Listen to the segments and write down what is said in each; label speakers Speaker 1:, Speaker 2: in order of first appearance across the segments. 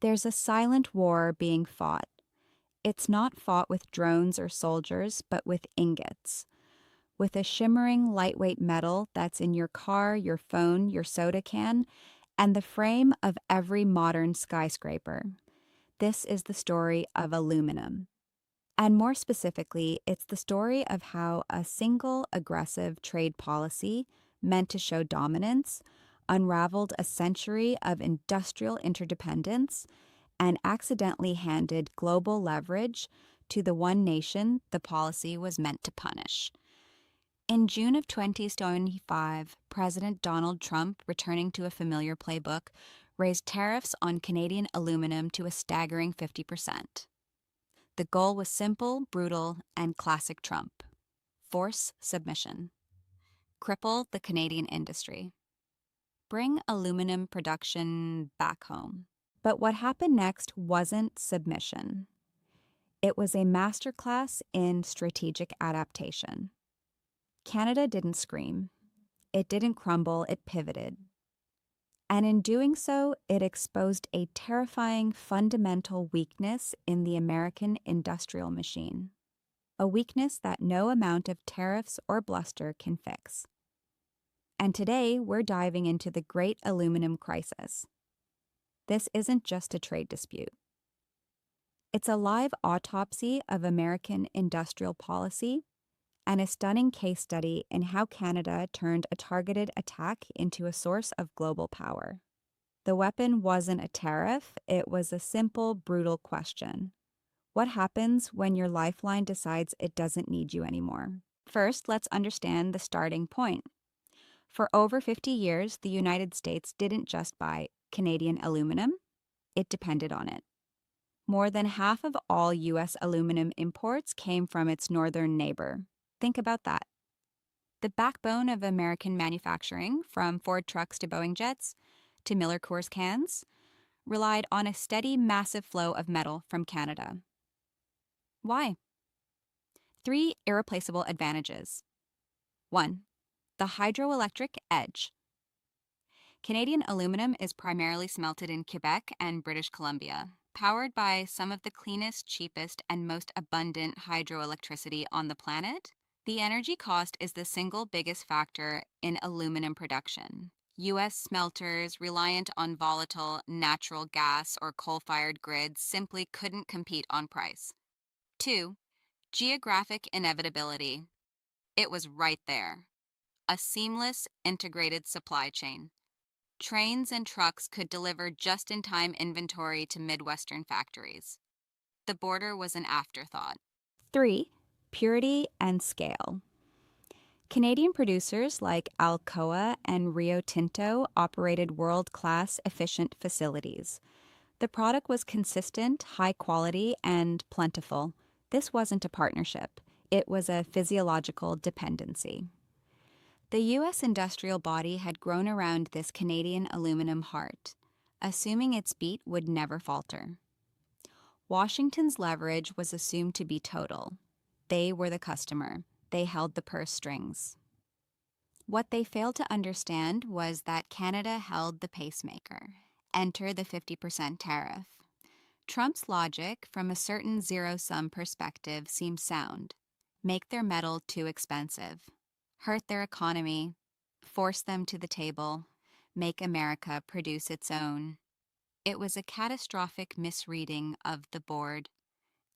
Speaker 1: There's a silent war being fought. It's not fought with drones or soldiers, but with ingots, with a shimmering lightweight metal that's in your car, your phone, your soda can, and the frame of every modern skyscraper. This is the story of aluminum. And more specifically, it's the story of how a single aggressive trade policy meant to show dominance unraveled a century of industrial interdependence and accidentally handed global leverage to the one nation the policy was meant to punish. In June of 2025, President Donald Trump, returning to a familiar playbook, raised tariffs on Canadian aluminum to a staggering 50%. The goal was simple, brutal, and classic Trump: force submission, cripple the Canadian industry, bring aluminum production back home. But what happened next wasn't submission. It was a masterclass in strategic adaptation. Canada didn't scream. It didn't crumble, it pivoted. And in doing so, it exposed a terrifying fundamental weakness in the American industrial machine. A weakness that no amount of tariffs or bluster can fix. And today, we're diving into the great aluminum crisis. This isn't just a trade dispute. It's a live autopsy of American industrial policy and a stunning case study in how Canada turned a targeted attack into a source of global power. The weapon wasn't a tariff, it was a simple, brutal question. What happens when your lifeline decides it doesn't need you anymore? First, let's understand the starting point. For over 50 years, the United States didn't just buy Canadian aluminum, it depended on it. More than half of all U.S. aluminum imports came from its northern neighbor. Think about that. The backbone of American manufacturing, from Ford trucks to Boeing jets to Miller Coors cans, relied on a steady, massive flow of metal from Canada. Why? 3 irreplaceable advantages. 1. The hydroelectric edge. Canadian aluminum is primarily smelted in Quebec and British Columbia, powered by some of the cleanest, cheapest, and most abundant hydroelectricity on the planet. The energy cost is the single biggest factor in aluminum production. U.S. smelters reliant on volatile natural gas or coal-fired grids simply couldn't compete on price. 2. Geographic inevitability. It was right there. A seamless, integrated supply chain. Trains and trucks could deliver just-in-time inventory to Midwestern factories. The border was an afterthought. 3. Purity and scale. Canadian producers like Alcoa and Rio Tinto operated world-class, efficient facilities. The product was consistent, high quality, and plentiful. This wasn't a partnership. It was a physiological dependency. The U.S. industrial body had grown around this Canadian aluminum heart, assuming its beat would never falter. Washington's leverage was assumed to be total. They were the customer. They held the purse strings. What they failed to understand was that Canada held the pacemaker. Enter the 50% tariff. Trump's logic, from a certain zero-sum perspective, seemed sound. Make their metal too expensive. Hurt their economy. Force them to the table. Make America produce its own. It was a catastrophic misreading of the board.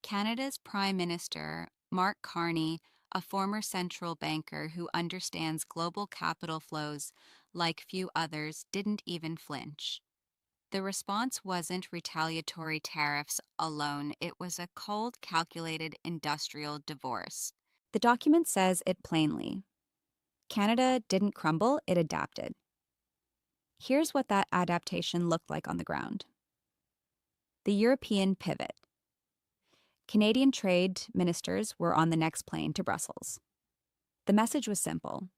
Speaker 1: Canada's Prime Minister, Mark Carney, a former central banker who understands global capital flows like few others, didn't even flinch. The response wasn't retaliatory tariffs alone, it was a cold, calculated industrial divorce. The document says it plainly. Canada didn't crumble, it adapted. Here's what that adaptation looked like on the ground. The European pivot. Canadian trade ministers were on the next plane to Brussels. The message was simple.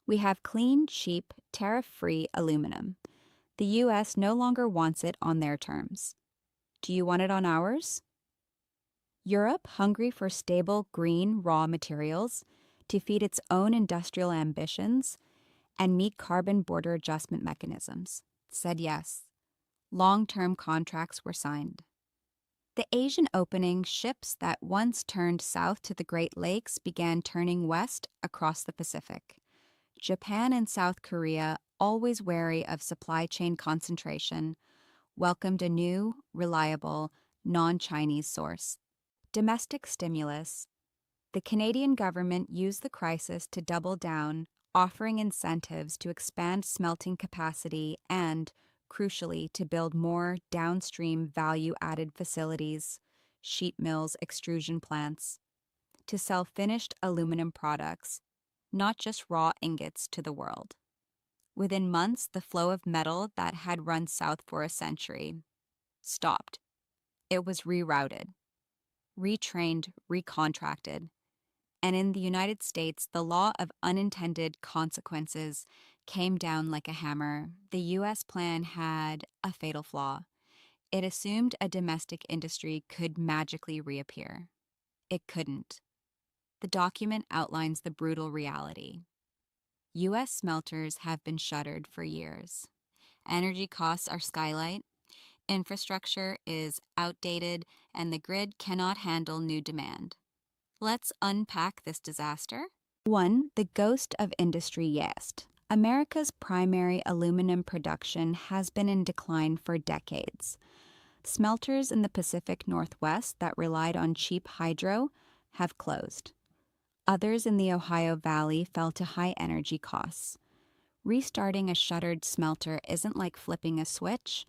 Speaker 1: We have clean, cheap, tariff-free aluminum. The U.S. no longer wants it on their terms. Do you want it on ours? Europe, hungry for stable, green, raw materials to feed its own industrial ambitions and meet carbon border adjustment mechanisms, said yes. Long-term contracts were signed. The Asian opening, ships that once turned south to the Great Lakes began turning west across the Pacific. Japan and South Korea, always wary of supply chain concentration, welcomed a new, reliable, non-Chinese source. Domestic stimulus. The Canadian government used the crisis to double down, offering incentives to expand smelting capacity and, crucially, to build more downstream value-added facilities, sheet mills, extrusion plants, to sell finished aluminum products, not just raw ingots, to the world. Within months, the flow of metal that had run south for a century stopped. It was rerouted, retrained, recontracted. And in the United States, the law of unintended consequences came down like a hammer. The U.S. plan had a fatal flaw. It assumed a domestic industry could magically reappear. It couldn't. The document outlines the brutal reality. U.S. smelters have been shuttered for years. Energy costs are skylight, infrastructure is outdated, and the grid cannot handle new demand. Let's unpack this disaster. 1. The ghost of industry yeast. America's primary aluminum production has been in decline for decades. Smelters in the Pacific Northwest that relied on cheap hydro have closed. Others in the Ohio Valley fell to high energy costs. Restarting a shuttered smelter isn't like flipping a switch.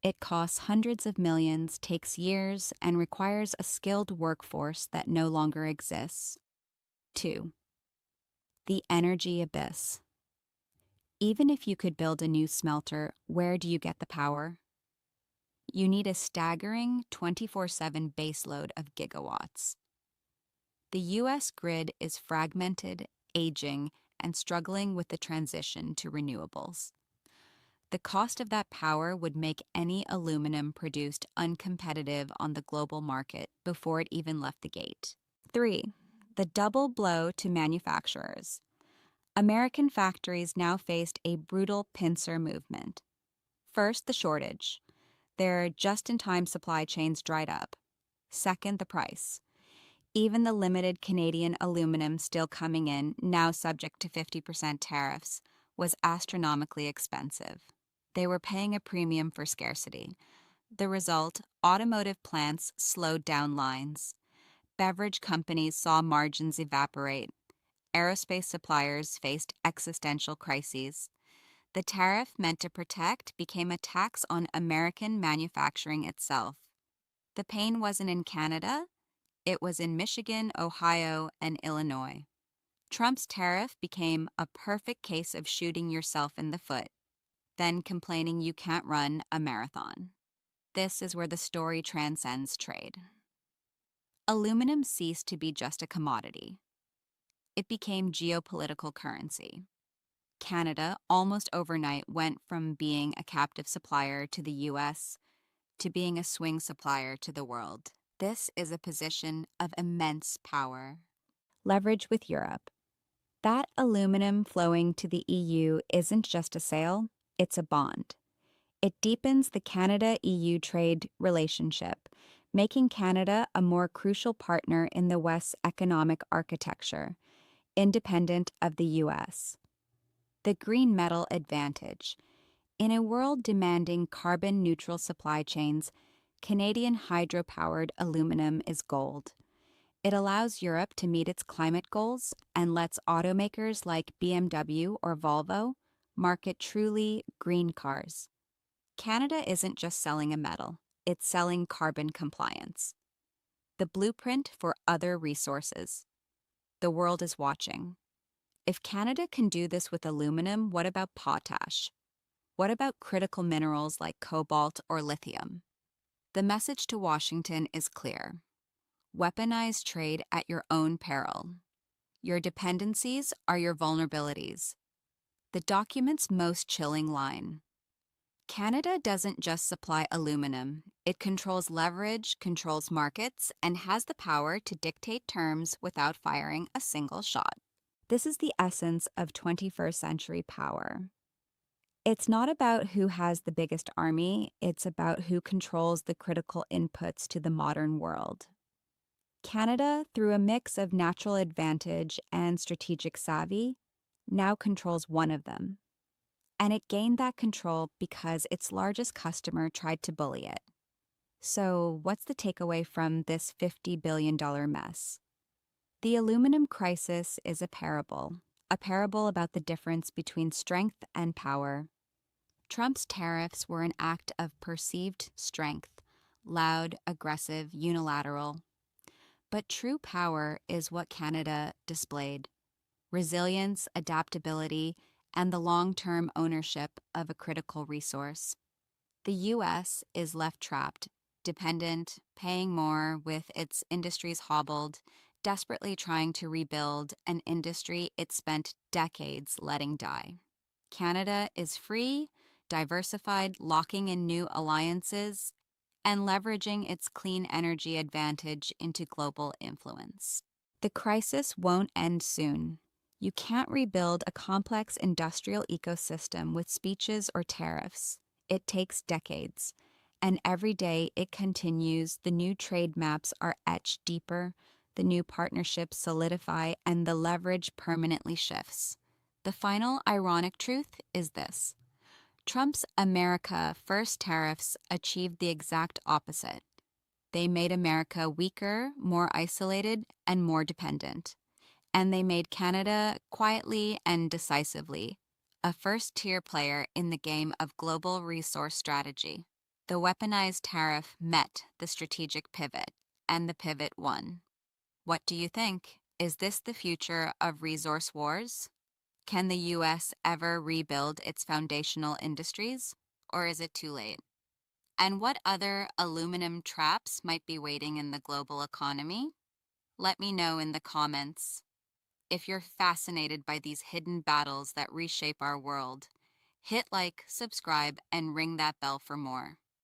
Speaker 1: It costs hundreds of millions, takes years, and requires a skilled workforce that no longer exists. 2. The energy abyss. Even if you could build a new smelter, where do you get the power? You need a staggering 24/7 baseload of gigawatts. The U.S. grid is fragmented, aging, and struggling with the transition to renewables. The cost of that power would make any aluminum produced uncompetitive on the global market before it even left the gate. 3. The double blow to manufacturers. American factories now faced a brutal pincer movement. First, the shortage. Their just-in-time supply chains dried up. Second, the price. Even the limited Canadian aluminum still coming in, now subject to 50% tariffs, was astronomically expensive. They were paying a premium for scarcity. The result, automotive plants slowed down lines. Beverage companies saw margins evaporate. Aerospace suppliers faced existential crises. The tariff meant to protect became a tax on American manufacturing itself. The pain wasn't in Canada. It was in Michigan, Ohio, and Illinois. Trump's tariff became a perfect case of shooting yourself in the foot, then complaining you can't run a marathon. This is where the story transcends trade. Aluminum ceased to be just a commodity. It became geopolitical currency. Canada, almost overnight, went from being a captive supplier to the U.S. to being a swing supplier to the world. This is a position of immense power. Leverage with Europe. That aluminum flowing to the EU isn't just a sale, it's a bond. It deepens the Canada-EU trade relationship, making Canada a more crucial partner in the West's economic architecture, independent of the U.S. The green metal advantage. In a world demanding carbon-neutral supply chains, Canadian hydro-powered aluminum is gold. It allows Europe to meet its climate goals and lets automakers like BMW or Volvo market truly green cars. Canada isn't just selling a metal, it's selling carbon compliance. The blueprint for other resources. The world is watching. If Canada can do this with aluminum, what about potash? What about critical minerals like cobalt or lithium? The message to Washington is clear. Weaponize trade at your own peril. Your dependencies are your vulnerabilities. The document's most chilling line. Canada doesn't just supply aluminum. It controls leverage, controls markets, and has the power to dictate terms without firing a single shot. This is the essence of 21st century power. It's not about who has the biggest army, it's about who controls the critical inputs to the modern world. Canada, through a mix of natural advantage and strategic savvy, now controls one of them. And it gained that control because its largest customer tried to bully it. So, what's the takeaway from this $50 billion mess? The aluminum crisis is a parable about the difference between strength and power. Trump's tariffs were an act of perceived strength, loud, aggressive, unilateral. But true power is what Canada displayed: resilience, adaptability, and the long term ownership of a critical resource. The US is left trapped, dependent, paying more with its industries hobbled, desperately trying to rebuild an industry it spent decades letting die. Canada is free, diversified, locking in new alliances, and leveraging its clean energy advantage into global influence. The crisis won't end soon. You can't rebuild a complex industrial ecosystem with speeches or tariffs. It takes decades. And every day it continues, the new trade maps are etched deeper, the new partnerships solidify, and the leverage permanently shifts. The final ironic truth is this: Trump's America First tariffs achieved the exact opposite. They made America weaker, more isolated, and more dependent. And they made Canada quietly and decisively a first tier player in the game of global resource strategy. The weaponized tariff met the strategic pivot, and the pivot won. What do you think? Is this the future of resource wars? Can the US ever rebuild its foundational industries? Or is it too late? And what other aluminum traps might be waiting in the global economy? Let me know in the comments. If you're fascinated by these hidden battles that reshape our world, hit like, subscribe, and ring that bell for more.